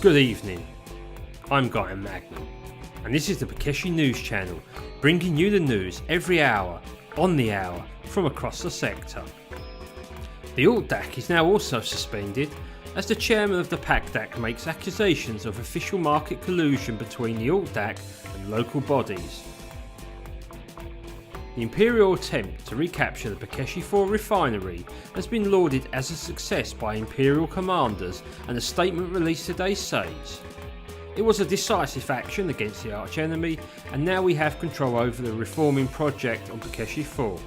Good evening, I'm Guy Magnum, and this is the Pakeshi News Channel, bringing you the news every hour, on the hour, from across the sector. The ALTDAC is now also suspended as the chairman of the PACDAC makes accusations of official market collusion between the ALTDAC and local bodies. The Imperial attempt to recapture the Pakeshi 4 refinery has been lauded as a success by Imperial commanders, and a statement released today says, "It was a decisive action against the arch-enemy, and now we have control over the reforming project on Pakeshi 4.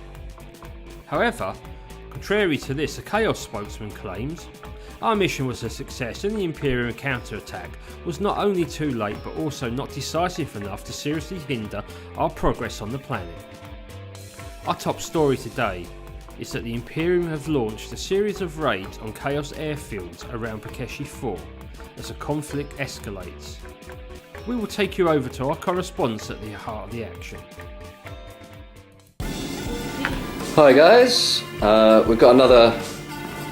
However, contrary to this, a Chaos spokesman claims, "Our mission was a success and the Imperium counter-attack was not only too late but also not decisive enough to seriously hinder our progress on the planet." Our top story today is that the Imperium have launched a series of raids on Chaos airfields around Pakeshi 4 as the conflict escalates. We will take you over to our correspondent at the heart of the action. Hi guys, we've got another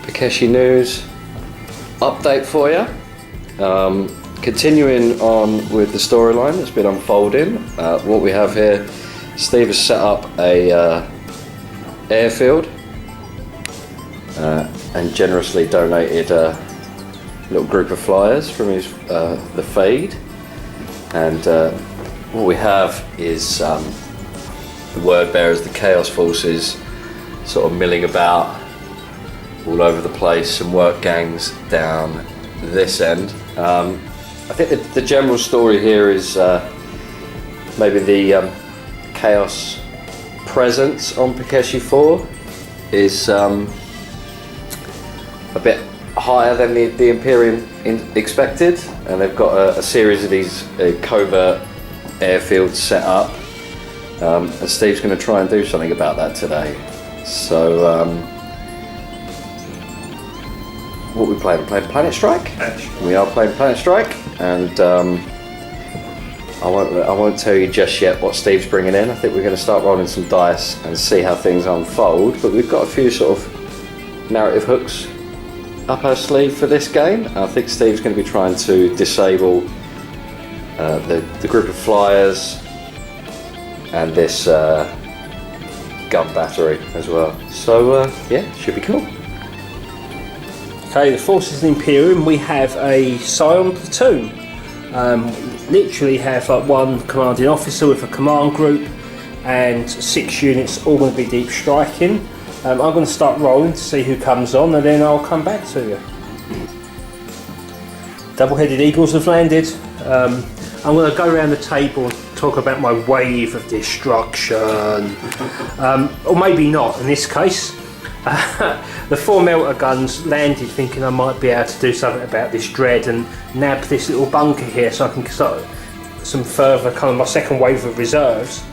Pakeshi News update for you. Continuing on with the storyline that's been unfolding, what we have here, Steve has set up a airfield and generously donated a little group of flyers from his the Fade, and what we have is the word bearers, the Chaos forces, sort of milling about all over the place. Some work gangs down this end. I think the general story here is maybe the Chaos presence on Pakeshi 4 is a bit higher than the Imperium expected, and they've got a series of these covert airfields set up, and Steve's going to try and do something about that today. So what are we playing? We're playing Planet Strike? We are playing Planet Strike, and I won't tell you just yet what Steve's bringing in. I think we're going to start rolling some dice and see how things unfold, but we've got a few sort of narrative hooks up our sleeve for this game. I think Steve's going to be trying to disable the group of flyers and this gun battery as well. So yeah, should be cool. Okay, the forces of the Imperium, we have a Scion platoon. Literally have like one commanding officer with a command group and 6 units, all going to be deep striking. I'm going to start rolling to see who comes on, and then I'll come back to you. Double-headed eagles have landed. I'm going to go around the table and talk about my wave of destruction, or maybe not in this case. The 4 melter guns landed thinking I might be able to do something about this dread and nab this little bunker here so I can start some further kind of my second wave of reserves.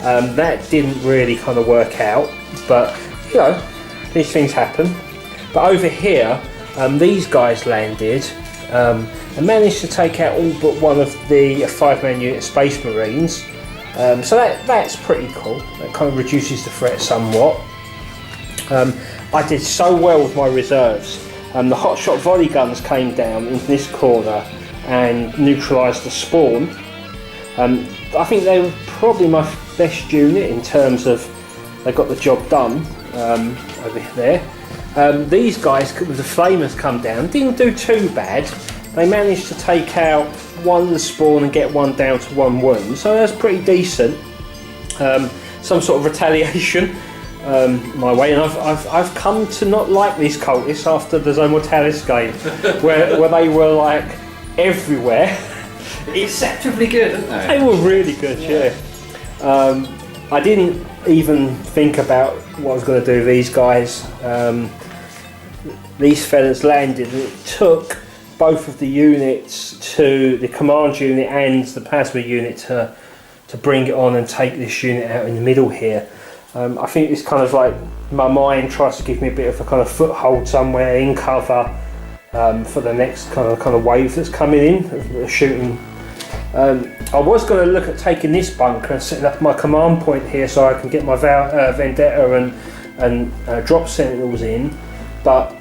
That didn't really kind of work out, but you know, these things happen. But over here, these guys landed and managed to take out all but one of the 5-man unit Space Marines. So that's pretty cool. That kind of reduces the threat somewhat. I did so well with my reserves. The hotshot volley guns came down in this corner and neutralised the spawn. I think they were probably my best unit in terms of they got the job done over there. These guys with the flamers come down, didn't do too bad. They managed to take out one of the spawn and get one down to 1 wound, so that's pretty decent. Some sort of retaliation my way, and I've come to not like these cultists after the Zone Mortalis game, where they were like everywhere. Exceptionally good, aren't they? They were really good, yeah. I didn't even think about what I was going to do with these guys. These fellas landed, and it took both of the units, to the command unit and the plasma unit, to bring it on and take this unit out in the middle here. I think it's kind of like my mind tries to give me a bit of a kind of foothold somewhere in cover for the next kind of wave that's coming in, shooting. I was going to look at taking this bunker and setting up my command point here so I can get my Vendetta and drop sentinels in, but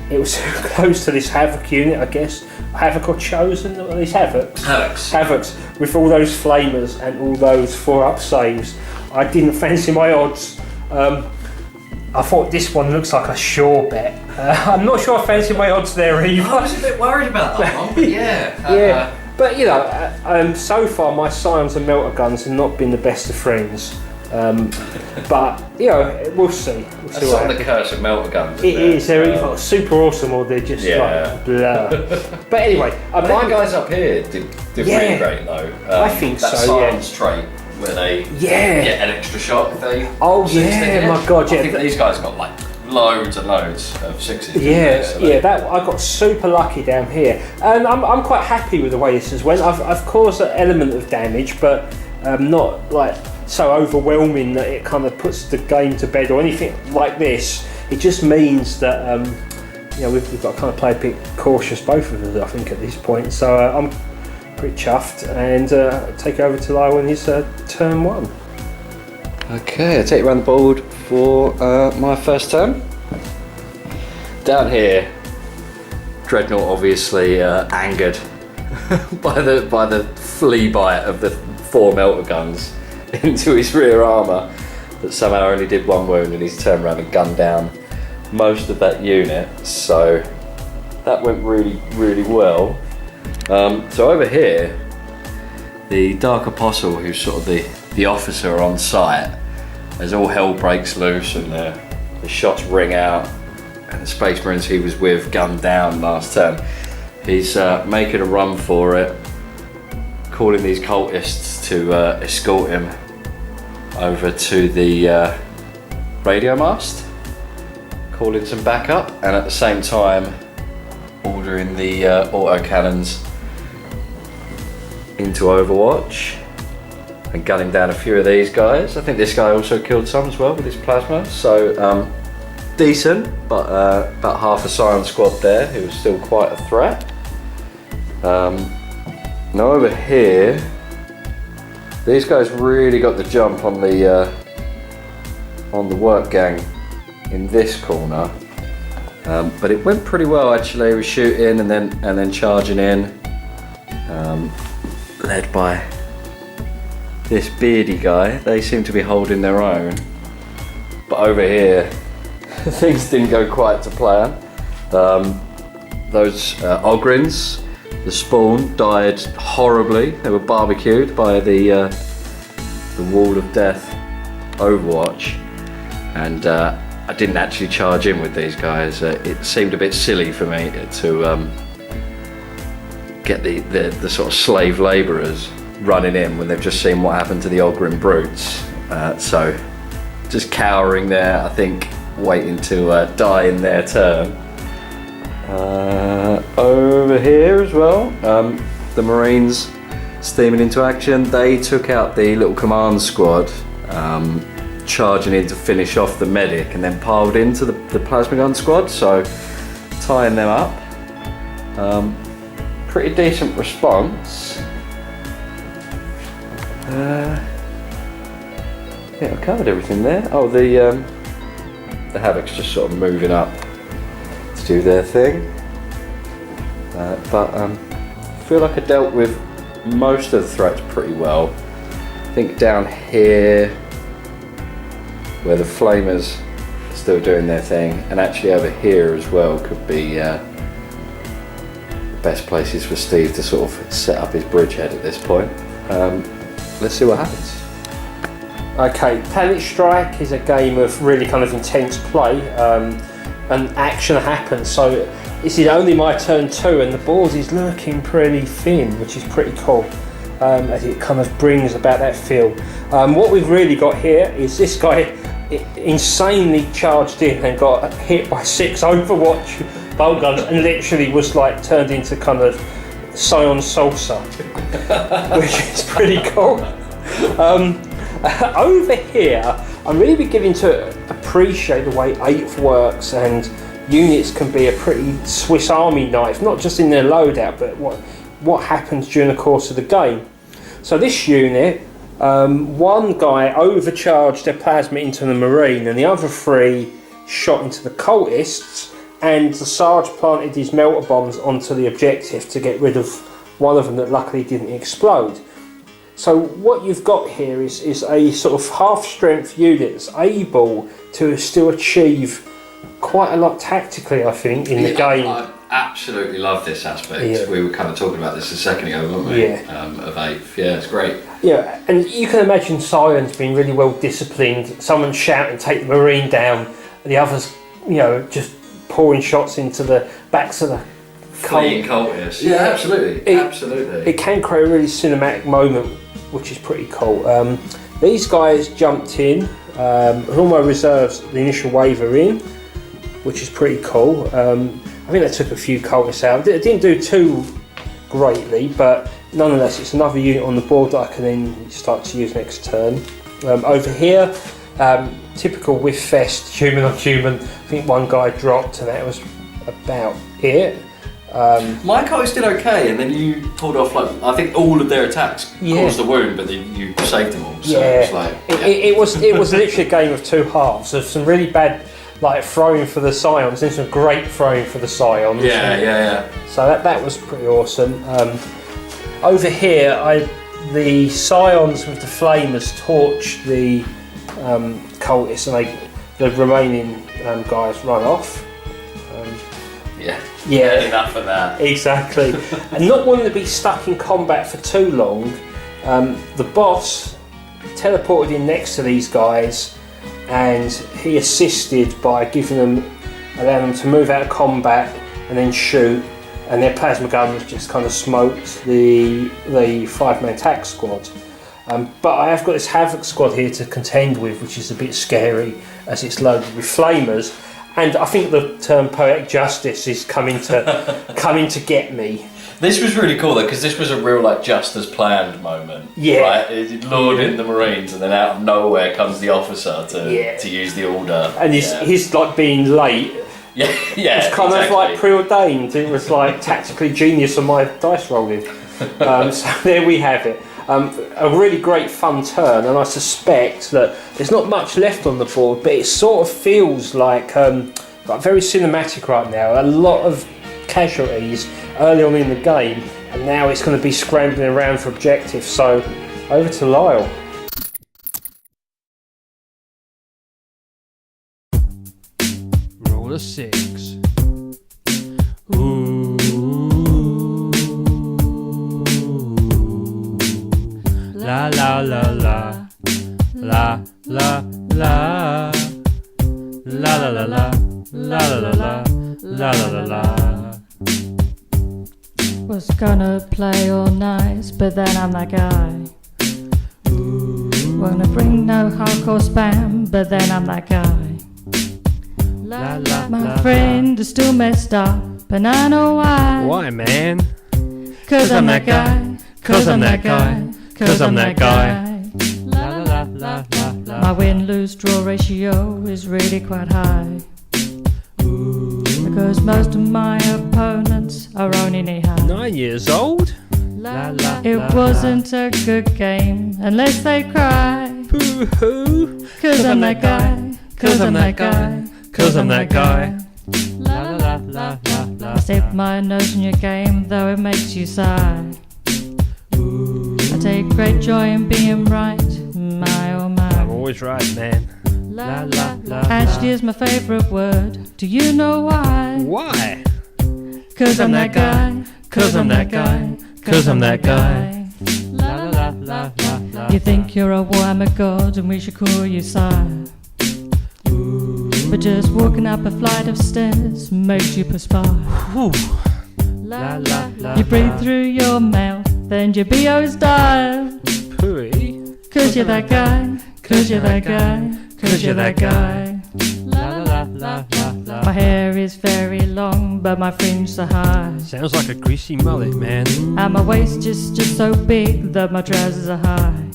it was too close to this Havoc unit, I guess. Havoc or Chosen, or these Havocs? Havocs. Havocs, with all those flamers and all those 4-up saves. I didn't fancy my odds. I thought this one looks like a sure bet. I'm not sure I fancy my odds there either. I was a bit worried about that one, but yeah. Yeah, but you know, so far my Scions and Melter Guns have not been the best of friends. But you know, we'll see. That's sort of the curse of Melter Guns. It is. They're either super awesome or they're just like blah. But anyway, my guys up here did really great though. I think that so. Science trait where they get an extra shot if they. Oh yeah, my god! Yeah, I think these guys got like loads and loads of sixes. Yeah, that I got super lucky down here, and I'm quite happy with the way this has went. I've caused an element of damage, but not like so overwhelming that it kind of puts the game to bed or anything like this. It just means that you know we've got to kind of play a bit cautious, both of us, I think, at this point. So I'm pretty chuffed, and take over to Lyle in his turn 1. Okay, I'll take you around the board for my first turn. Down here, Dreadnought obviously angered by the flea bite of the 4 Melter Guns into his rear armour that somehow only did 1 wound, and he's turned around and gunned down most of that unit, so that went really well. So over here, the Dark Apostle, who's sort of the officer on site, as all hell breaks loose and the shots ring out and the Space Marines he was with gunned down last turn, he's making a run for it, calling these cultists to escort him over to the radio mast, calling some backup, and at the same time ordering the autocannons into Overwatch and gunning down a few of these guys. I think this guy also killed some as well with his plasma, so decent, but about half a Scion squad there who was still quite a threat. Now over here, these guys really got the jump on the work gang in this corner, but it went pretty well actually. We were shooting and then charging in, led by this beardy guy. They seem to be holding their own, but over here things didn't go quite to plan. Those Ogrins, the spawn, died horribly. They were barbecued by the Wall of Death Overwatch, and I didn't actually charge in with these guys. It seemed a bit silly for me to get the sort of slave labourers running in when they've just seen what happened to the Ogrin brutes. So just cowering there, I think, waiting to die in their turn. Over here as well, the Marines steaming into action. They took out the little command squad, charging in to finish off the medic, and then piled into the plasma gun squad, so tying them up. Pretty decent response. Yeah, I covered everything there. Oh, the Havoc's just sort of moving up to do their thing. But I feel like I dealt with most of the threats pretty well. I think down here, where the Flamers are still doing their thing, and actually over here as well, could be the best places for Steve to sort of set up his bridgehead at this point. Let's see what happens. Okay, Planet Strike is a game of really kind of intense play, and action happens. So this is only my turn 2, and the board is looking pretty thin, which is pretty cool, as it kind of brings about that feel. What we've really got here is this guy insanely charged in and got hit by 6 Overwatch bolt guns, and literally was like turned into kind of Scion salsa, which is pretty cool. Over here, I'm really beginning to appreciate the way 8th works, and units can be a pretty Swiss Army knife, not just in their loadout, but what happens during the course of the game. So this unit, one guy overcharged their plasma into the Marine, and the other 3 shot into the cultists, and the Sarge planted his melter bombs onto the objective to get rid of one of them that luckily didn't explode. So what you've got here is a sort of half-strength unit that's able to still achieve quite a lot tactically, I think, in the game. I absolutely love this aspect. Yeah. We were kind of talking about this a second ago, weren't we? Yeah. Of 8th. Yeah, it's great. Yeah, and you can imagine Scions being really well disciplined. Someone shouting, "Take the Marine down," and the others, just pouring shots into the backs of the cultists. Yeah, absolutely. Absolutely. It can create a really cinematic moment, which is pretty cool. These guys jumped in, all my reserves, the initial wave are in, which is pretty cool. I think they took a few cultists out. It didn't do too greatly, but nonetheless, it's another unit on the board that I can then start to use next turn. Over here, typical Whiff Fest, human on human. I think one guy dropped, and that was about it. My cultists did okay, and then you pulled off I think all of their attacks caused the wound, but then you saved them all. So it was like it was literally a game of two halves of some really bad throwing for the Scions and some great throwing for the Scions. Yeah. So that was pretty awesome. Over here, the Scions with the Flamers torch the cultists, and the remaining guys run off. Yeah, enough of that. Exactly. And not wanting to be stuck in combat for too long, the boss teleported in next to these guys, and he assisted by allowing them to move out of combat and then shoot, and their plasma guns just kind of smoked the 5-man attack squad. But I have got this Havoc squad here to contend with, which is a bit scary as it's loaded with flamers. And I think the term poetic justice is coming to get me. This was really cool though, because this was a real just as planned moment. Yeah. Right? It lured in the Marines, and then out of nowhere comes the officer to use the order. And he's being late. Yeah. It's kind of preordained. It was tactically genius on my dice rolling. So there we have it. A really great fun turn, and I suspect that there's not much left on the board, but it sort of feels like very cinematic right now. A lot of casualties early on in the game, and now it's going to be scrambling around for objectives. So over to Lyle. Roll a 6. Ooh. La la la la la la la la la la la la la la la la la. Was gonna play all nice, but then I'm that guy. Wanna bring no hardcore spam, but then I'm that guy. My friend is still messed up, and I know why. Why, man? 'Cause I'm that guy. 'Cause I'm that guy. 'Cause I'm that guy. My win-lose draw ratio is really quite high. Because most of my opponents are only knee-high. 9 years old? It wasn't a good game unless they cry. Boo-hoo. 'Cause I'm that guy. 'Cause I'm that guy. 'Cause I'm that guy. I stick my nose in your game, though it makes you sigh. I take great joy in being right, my oh my. I'm always right, man. Actually is my favourite word. Do you know why? Why? 'Cause I'm that guy. 'Cause I'm that guy. 'Cause I'm that guy. You think you're a Warhammer god and we should call you sire. But just walking up a flight of stairs makes you perspire. You breathe through your mouth, then your BO's dial. Pooey. 'Cause you're that guy. 'Cause you're that guy. 'Cause you're that guy. My hair is very long, but my fringes are high. Sounds like a greasy mullet, man. And my waist is just so big that my trousers are high.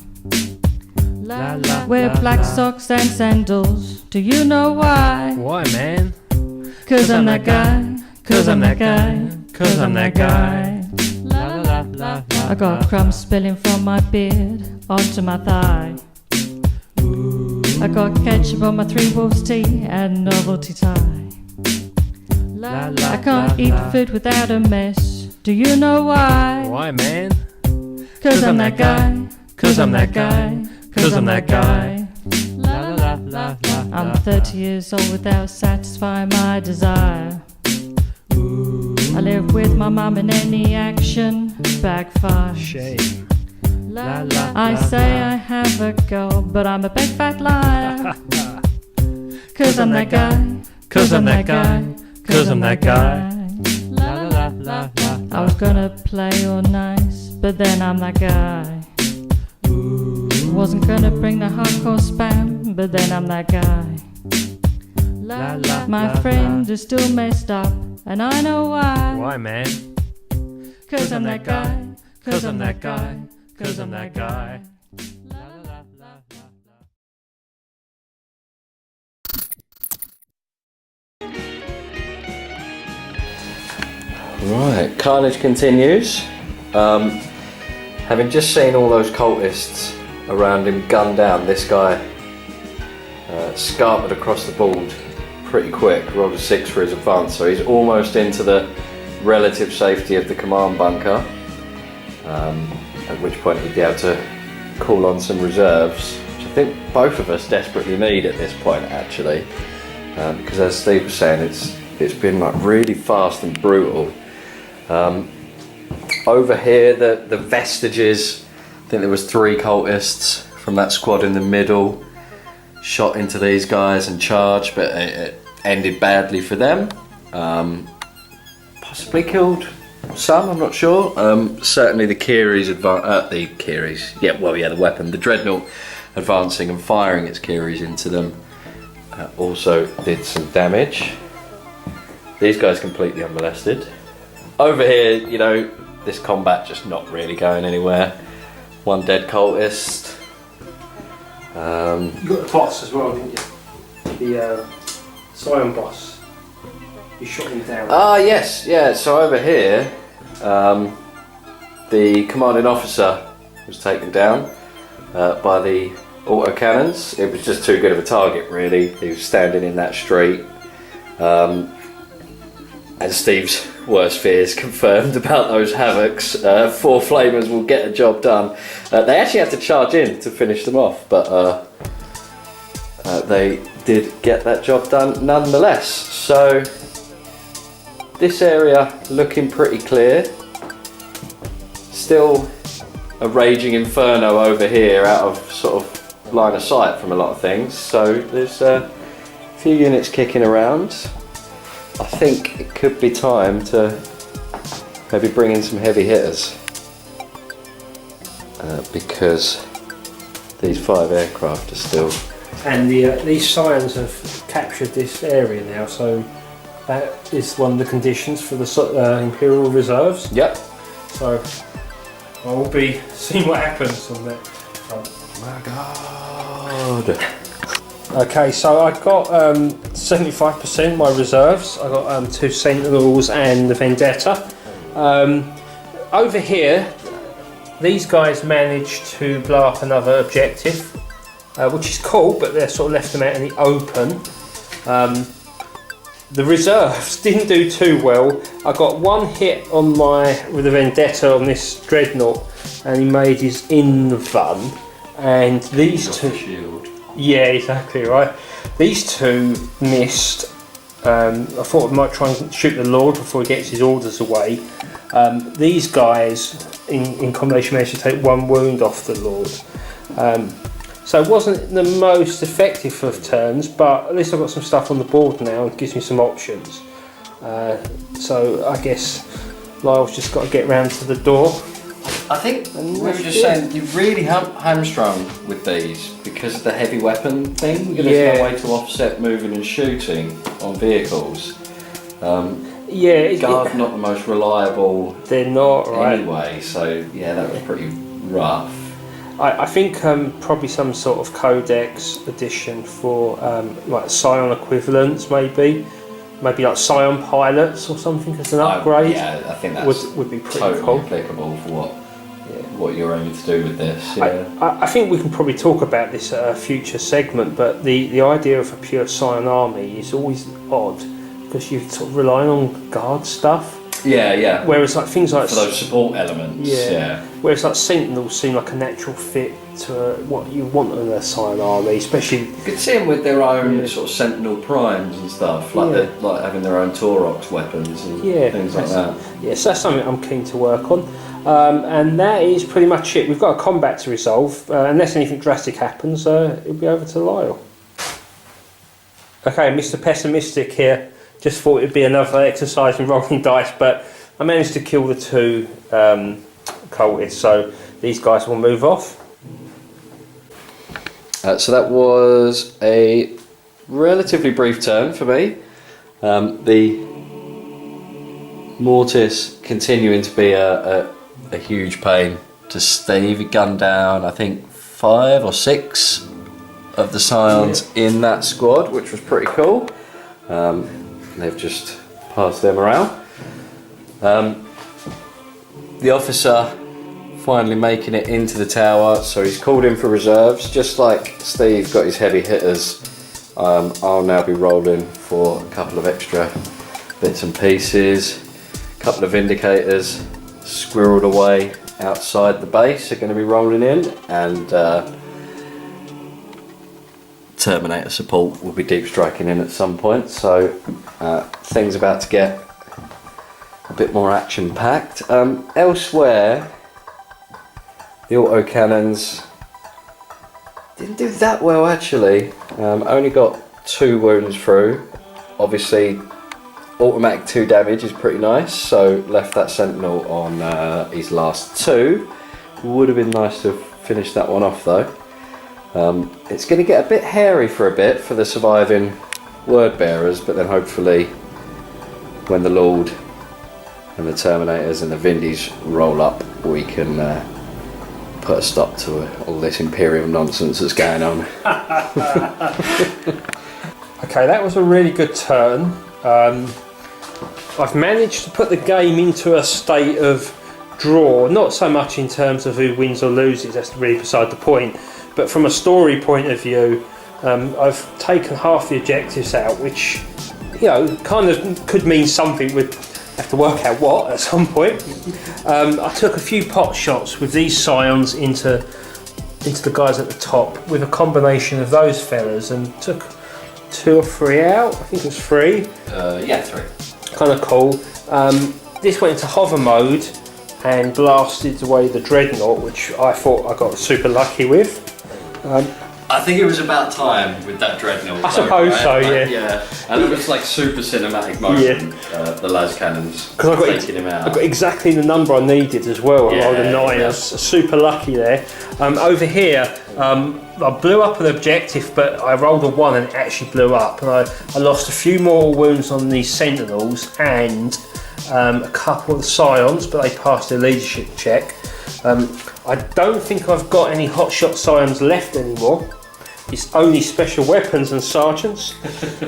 Wear black socks and sandals. Do you know why? Why, man? 'Cause I'm that guy. 'Cause I'm that guy. 'Cause I'm that guy. I got crumbs spilling from my beard onto my thigh. I got ketchup on my Three Wolves tee and novelty tie. I can't eat food without a mess. Do you know why? Why, man? 'Cause I'm that guy. 'Cause I'm that guy. 'Cause I'm that guy. I'm 30 years old without satisfying my desire. I live with my mum and any action backfires. Shame. I say I have a girl, but I'm a big fat liar. 'Cause I'm that guy. 'Cause I'm that guy. 'Cause I'm that guy. I was gonna play all nice, but then I'm that guy. Wasn't gonna bring the hardcore spam, but then I'm that guy. My friend is still messed up, and I know why. Why, man? 'Cause I'm that guy. 'Cause I'm that guy. 'Cause I'm that guy. Right, carnage continues. Having just seen all those cultists around him gunned down, this guy scarpered across the board pretty quick, rolled a 6 for his advance, so he's almost into the relative safety of the command bunker, at which point he'd be able to call on some reserves, which I think both of us desperately need at this point actually, because as Steve was saying, it's been like really fast and brutal. Over here, the vestiges, I think there was 3 cultists from that squad in the middle, shot into these guys and charged, but it ended badly for them. Possibly killed some, I'm not sure. Certainly the Kiri's the weapon, the Dreadnought advancing and firing its Kiri's into them also did some damage. These guys completely unmolested. Over here, you know, this combat just not really going anywhere. 1 dead cultist. You got the boss as well, didn't you? The Scion boss. You shot him down. Ah, yes, yeah. So over here, the commanding officer was taken down by the autocannons. It was just too good of a target, really. He was standing in that street. And Steve's worst fears confirmed about those havocs. 4 flamers will get the job done. They actually had to charge in to finish them off, but they did get that job done nonetheless. So this area looking pretty clear. Still a raging inferno over here out of sort of line of sight from a lot of things. So there's a few units kicking around. I think it could be time to maybe bring in some heavy hitters because these 5 aircraft are still... And these Scions have captured this area now, so that is one of the conditions for the Imperial reserves. Yep. So I will be seeing what happens on that front. Oh my god. Okay, so I got 75% of my reserves. I got 2 Sentinels and the Vendetta. Over here, these guys managed to blow up another objective, which is cool, but they're sort of left them out in the open. The reserves didn't do too well. I got 1 hit on with the Vendetta on this Dreadnought, and he made his invuln. And these 2 shield. Yeah, exactly right. These 2 missed. I thought I might try and shoot the Lord before he gets his orders away. These guys, in combination, managed to take 1 wound off the Lord. So it wasn't the most effective of turns, but at least I've got some stuff on the board now and gives me some options. So I guess Lyle's just got to get round to the door. I think we were just saying you're really hamstrung with these because of the heavy weapon thing. There's no way to offset moving and shooting on vehicles. Guard not the most reliable. They're not, right? Anyway, so yeah, that was pretty rough. I think probably some sort of codex edition for like Scion equivalents, maybe like Scion pilots or something as an upgrade. Yeah, I think that would be pretty totally cool. applicable for what you're aiming to do with this. Yeah. I think we can probably talk about this at a future segment, but the idea of a pure Scion army is always odd because you're sort of relying on guard stuff. Yeah. Whereas like things like For those support elements. Yeah. Whereas like Sentinels seem like a natural fit to what you want in a Scion army, especially. You could see them with their own sort of Sentinel primes and stuff, like like having their own Taurox weapons and things like that. Yes, that's something I'm keen to work on. And that is pretty much it. We've got a combat to resolve. Unless anything drastic happens, it'll be over to Lyle. Okay, Mr. Pessimistic here. Just thought it'd be another exercise in rolling dice, but I managed to kill the 2 cultists, so these guys will move off. So that was a relatively brief turn for me. The Mortis continuing to be a huge pain to Steve. He gunned down, I think, 5 or 6 of the Scions in that squad, which was pretty cool. They've just passed them around. The officer finally making it into the tower, so he's called in for reserves. Just like Steve got his heavy hitters, I'll now be rolling for a couple of extra bits and pieces. A couple of Vindicators squirreled away outside the base are going to be rolling in, and Terminator support will be deep striking in at some point, so things about to get a bit more action packed. Elsewhere, the autocannons didn't do that well actually. Only got 2 wounds through. Obviously automatic 2 damage is pretty nice, so left that Sentinel on his last 2. Would have been nice to have finished that one off though. It's going to get a bit hairy for a bit for the surviving word bearers, but then hopefully when the Lord and the Terminators and the Vindies roll up, we can put a stop to all this Imperium nonsense that's going on. Okay, that was a really good turn. I've managed to put the game into a state of draw, not so much in terms of who wins or loses, that's really beside the point, but from a story point of view, I've taken half the objectives out, which, you know, kind of could mean something. We'd have to work out what at some point. I took a few pot shots with these Scions into the guys at the top with a combination of those fellas, and took 2 or 3 out. I think it was 3. 3. Kind of cool. This went into hover mode and blasted away the Dreadnought, which I thought I got super lucky with. I think it was about time with that Dreadnought. I suppose so, yeah. Yeah, and it was like super cinematic moment. The las cannons taking him out. I got exactly the number I needed as well. I rolled a 9. I was super lucky there. Over here, I blew up an objective, but I rolled a 1 and it actually blew up. And I lost a few more wounds on these Sentinels and a couple of the Scions, but they passed their leadership check. I don't think I've got any hotshot Scions left anymore. It's only special weapons and sergeants,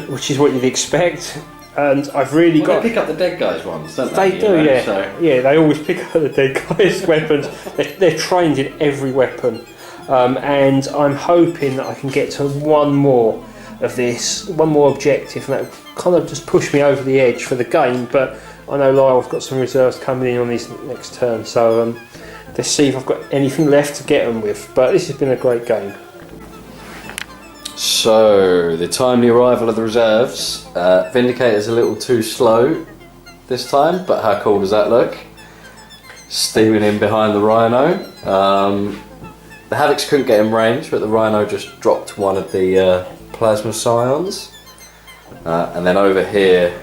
which is what you'd expect. And I've really got. They pick up the dead guys' ones, don't they? They do, know, yeah. So. Yeah, they always pick up the dead guys' weapons. They're trained in every weapon. And I'm hoping that I can get to 1 more of this, 1 more objective, and that will kind of just push me over the edge for the game. But I know Lyle's got some reserves coming in on his next turn, so let's see if I've got anything left to get them with. But this has been a great game. So, the timely arrival of the reserves. Vindicator's a little too slow this time, but how cool does that look? Steaming in behind the Rhino. The Havocs couldn't get in range, but the Rhino just dropped one of the Plasma Scions. And then over here,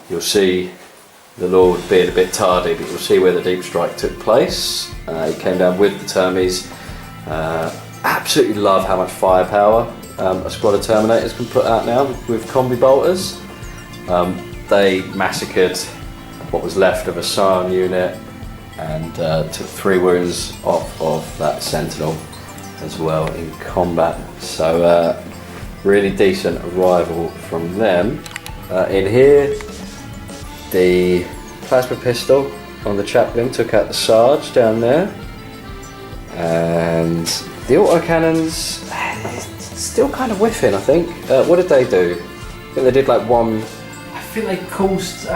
you'll see the Lord being a bit tardy, but you'll see where the deep strike took place. He came down with the Termies. Absolutely love how much firepower a squad of Terminators can put out now with combi bolters. They massacred what was left of a Scion unit and took 3 wounds off of that Sentinel as well in combat. So really decent arrival from them. In here, the plasma pistol on the chaplain took out the Sarge down there, and the autocannons still kind of whiffing, I think. What did they do? I think they did like 1, I think they caused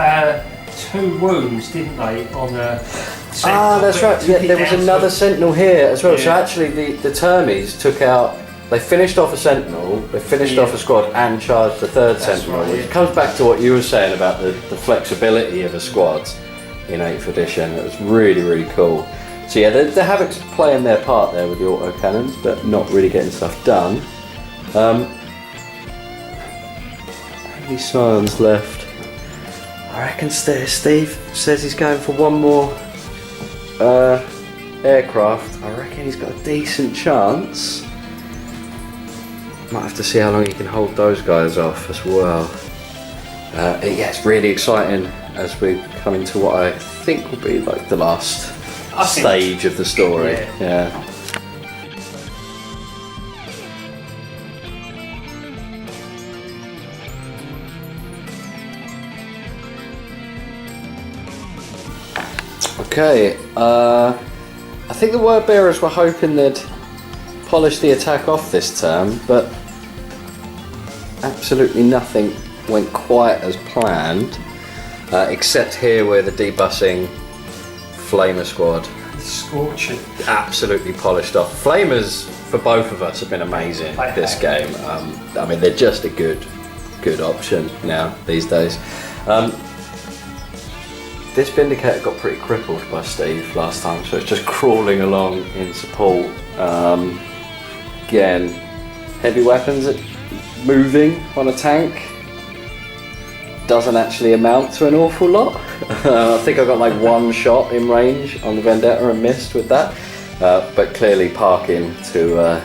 2 wounds, didn't they, on a sentinel? Ah, that's right. Yeah, there was another sentinel here as well. So actually, the Termies took out. They finished off a sentinel. They finished off a squad and charged the 3rd sentinel. right, Which comes back to what you were saying about the flexibility of a squad in 8th edition. It was really, really cool. So yeah, the Havoc's playing their part there with the autocannons, but not really getting stuff done. How many scions left? I reckon Steve says he's going for one more aircraft. I reckon he's got a decent chance. Might have to see how long he can hold those guys off as well. Yeah, it's really exciting as we come into what I think will be like the last stage of the story. Yeah. Okay, I think the word bearers were hoping they'd polish the attack off this turn, but absolutely nothing went quite as planned, except here where the debussing Flamer squad Scorching. absolutely polished off. Flamers for both of us have been amazing this game. I mean, they're just a good option now these days. This Vindicator got pretty crippled by Steve last time, so it's just crawling along in support. Again, heavy weapons moving on a tank doesn't actually amount to an awful lot. I think I got like 1 shot in range on the Vendetta and missed with that, but clearly parking to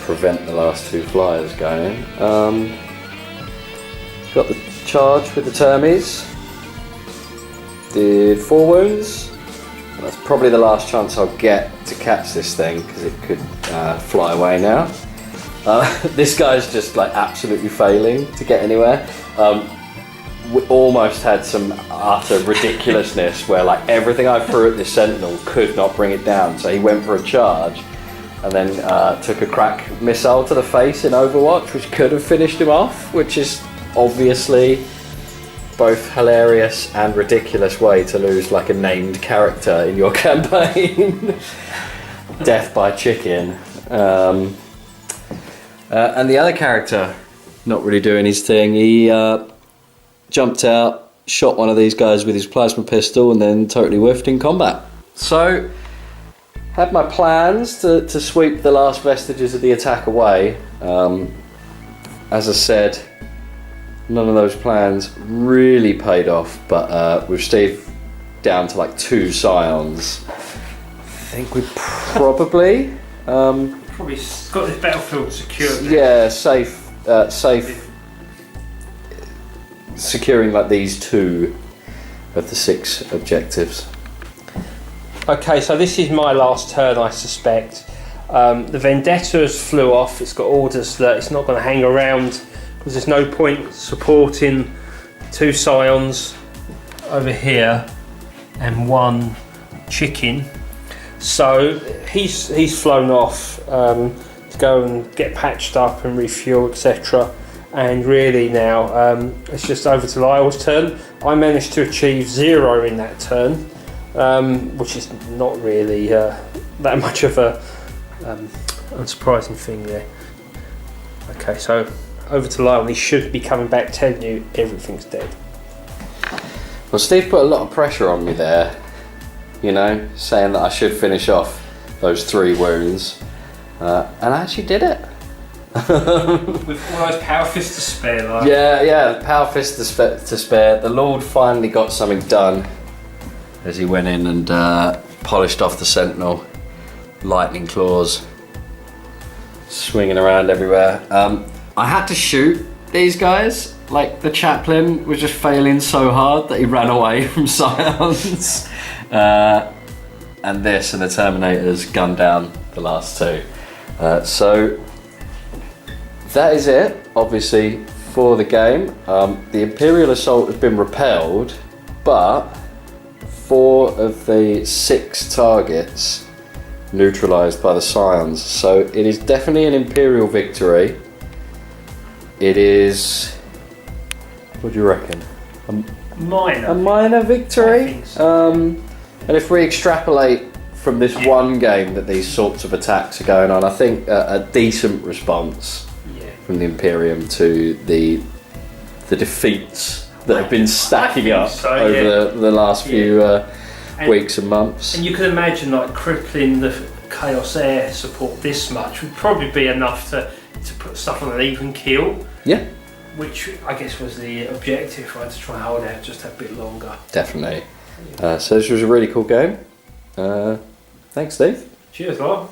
prevent the last 2 flyers going. Got the charge with the Termies. Did 4 wounds. That's probably the last chance I'll get to catch this thing because it could fly away now. This guy's just like absolutely failing to get anywhere. We almost had some utter ridiculousness where like everything I threw at this Sentinel could not bring it down, so he went for a charge and then took a crack missile to the face in Overwatch, which could have finished him off, which is obviously both hilarious and ridiculous way to lose like a named character in your campaign. Death by chicken. And the other character not really doing his thing. He jumped out, shot one of these guys with his plasma pistol and then totally whiffed in combat. So had my plans to sweep the last vestiges of the attack away. As I said, none of those plans really paid off, but with Steve down to like 2 scions, I think we probably got this battlefield secured. Yeah, safe securing like these 2 of the 6 objectives. Okay, so this is my last turn, I suspect. The Vendettas flew off. It's got orders that it's not going to hang around because there's no point supporting 2 scions over here and 1 chicken. So he's flown off to go and get patched up and refuel, etc. And really now it's just over to Lyle's turn. I managed to achieve 0 in that turn, which is not really that much of a unsurprising thing there. Okay, so over to Lyle, and he should be coming back telling you everything's dead. Well, Steve put a lot of pressure on me there, you know, saying that I should finish off those 3 wounds, and I actually did it. With all those power fists to spare, like. Yeah, power fist to spare. The Lord finally got something done as he went in and polished off the Sentinel. Lightning claws swinging around everywhere. I had to shoot these guys. Like, the chaplain was just failing so hard that he ran away from scions. And this and the Terminators gunned down the last 2. So that is it, obviously, for the game. The Imperial Assault has been repelled, but 4 of the 6 targets neutralised by the scions. So it is definitely an Imperial victory. It is What do you reckon? Minor. A minor I victory? think so. And if we extrapolate from this one game that these sorts of attacks are going on, I think a decent response from the Imperium to the defeats that have been stacking up over the last few weeks and months. And you can imagine like crippling the Chaos Air support this much would probably be enough to put stuff on an even keel. Yeah. Which I guess was the objective, right? To try and hold out just a bit longer. Definitely. So this was a really cool game. Thanks, Steve. Cheers, Rob.